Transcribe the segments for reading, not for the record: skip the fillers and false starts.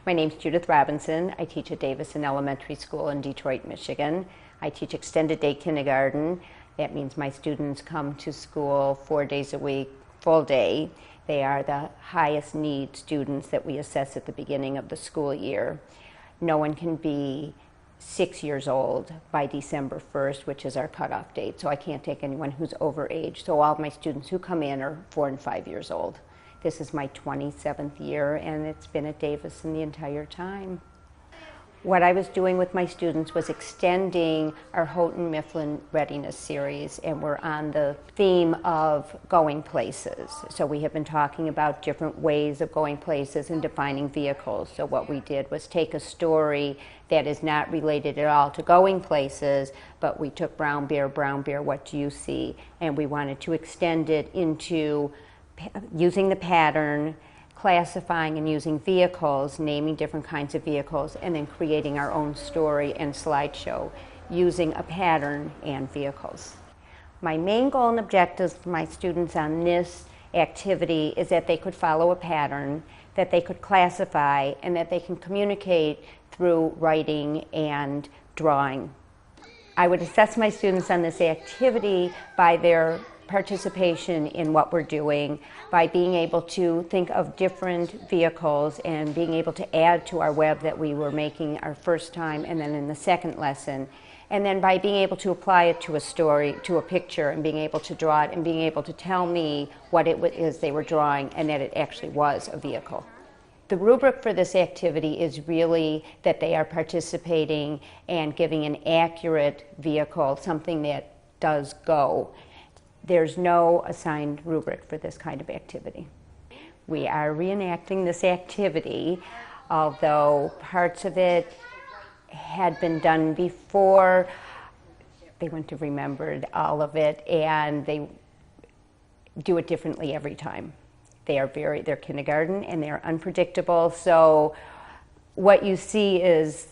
My name's Judith Robinson. I teach at Davison Elementary School in Detroit, Michigan. I teach extended day kindergarten. That means my students come to school 4 days a week, full day. They are the highest need students that we assess at the beginning of the school year. No one can be 6 years old by December 1st, which is our cutoff date, so I can't take anyone who's over age. So all of my students who come in are 4 and 5 years old. This is my 27th year, and it's been at Davison the entire time. What I was doing with my students was extending our Houghton Mifflin Readiness Series, and we're on the theme of going places. So we have been talking about different ways of going places and defining vehicles. So what we did was take a story that is not related at all to going places, but we took Brown Bear, What Do You See? And we wanted to extend it into using the pattern, classifying and using vehicles, naming different kinds of vehicles, and then creating our own story and slideshow using a pattern and vehicles. My main goal and objectives for my students on this activity is that they could follow a pattern, that they could classify, and that they can communicate through writing and drawing. I would assess my students on this activity by their participation in what we're doing, by being able to think of different vehicles and being able to add to our web that we were making our first time and then in the second lesson, and then by being able to apply it to a story, to a picture, and being able to draw it and being able to tell me what it is they were drawing and that it actually was a vehicle. The rubric for this activity is really that they are participating and giving an accurate vehicle, something that does go. There's no assigned rubric for this kind of activity. We are reenacting this activity, although parts of it had been done before. They wouldn't have remembered all of it, and they do it differently every time. They're kindergarten and they're unpredictable, so what you see is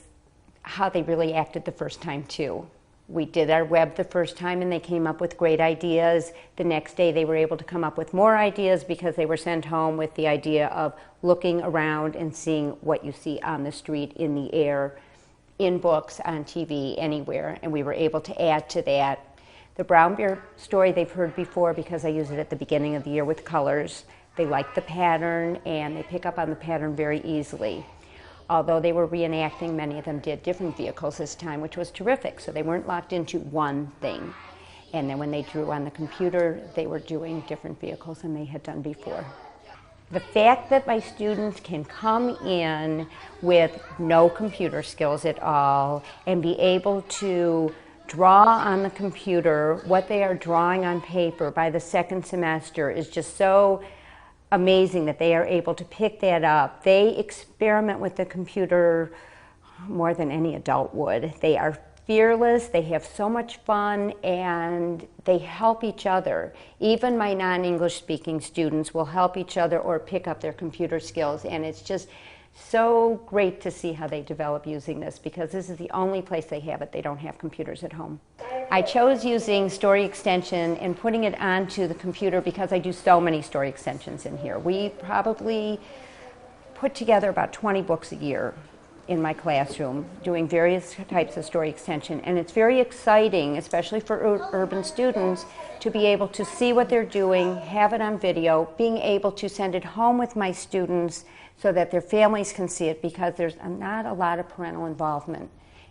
how they really acted the first time too. We did our web the first time and they came up with great ideas. The next day they were able to come up with more ideas because they were sent home with the idea of looking around and seeing what you see on the street, in the air, in books, on TV, anywhere, and we were able to add to that. The Brown Bear story they've heard before because I use it at the beginning of the year with colors. They like the pattern and they pick up on the pattern very easily. Although they were reenacting, many of them did different vehicles this time, which was terrific. So they weren't locked into one thing. And then when they drew on the computer, they were doing different vehicles than they had done before. The fact that my students can come in with no computer skills at all and be able to draw on the computer what they are drawing on paper by the second semester is just so amazing that they are able to pick that up. They experiment with the computer more than any adult would. They are fearless, they have so much fun, and they help each other. Even my non-English speaking students will help each other or pick up their computer skills, and it's just so great to see how they develop using this because this is the only place they have it. They don't have computers at home. I chose using Story Extension and putting it onto the computer because I do so many story extensions in here. We probably put together about 20 books a year in my classroom doing various types of story extension, and it's very exciting, especially for urban students, to be able to see what they're doing, have it on video, being able to send it home with my students so that their families can see it because there's not a lot of parental involvement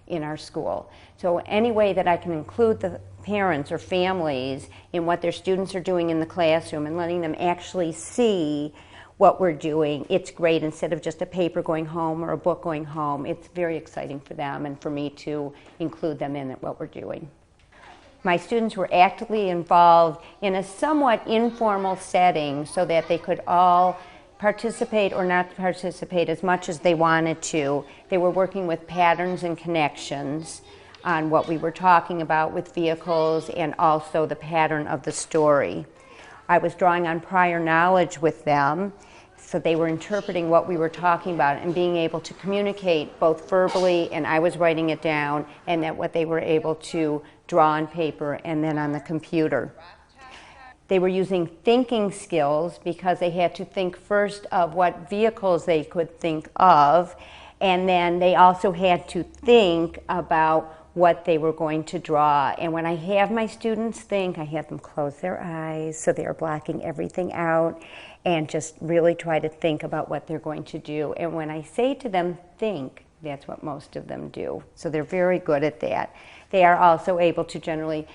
in our school. So any way that I can include the parents or families in what their students are doing in the classroom and letting them actually see what we're doing, it's great. Instead of just a paper going home or a book going home, it's very exciting for them and for me to include them in what we're doing. My students were actively involved in a somewhat informal setting so that they could all participate or not participate as much as they wanted to. They were working with patterns and connections on what we were talking about with vehicles and also the pattern of the story. I was drawing on prior knowledge with them, so they were interpreting what we were talking about and being able to communicate both verbally, and I was writing it down, and that what they were able to draw on paper and then on the computer. They were using thinking skills because they had to think first of what vehicles they could think of, and then they also had to think about what they were going to draw. And when I have my students think, I have them close their eyes so they're blocking everything out and just really try to think about what they're going to do. And when I say to them, think, that's what most of them do. So they're very good at that. They are also able to generally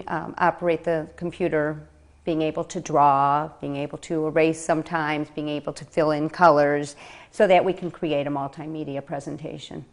operate the computer, being able to draw, being able to erase sometimes, being able to fill in colors so that we can create a multimedia presentation.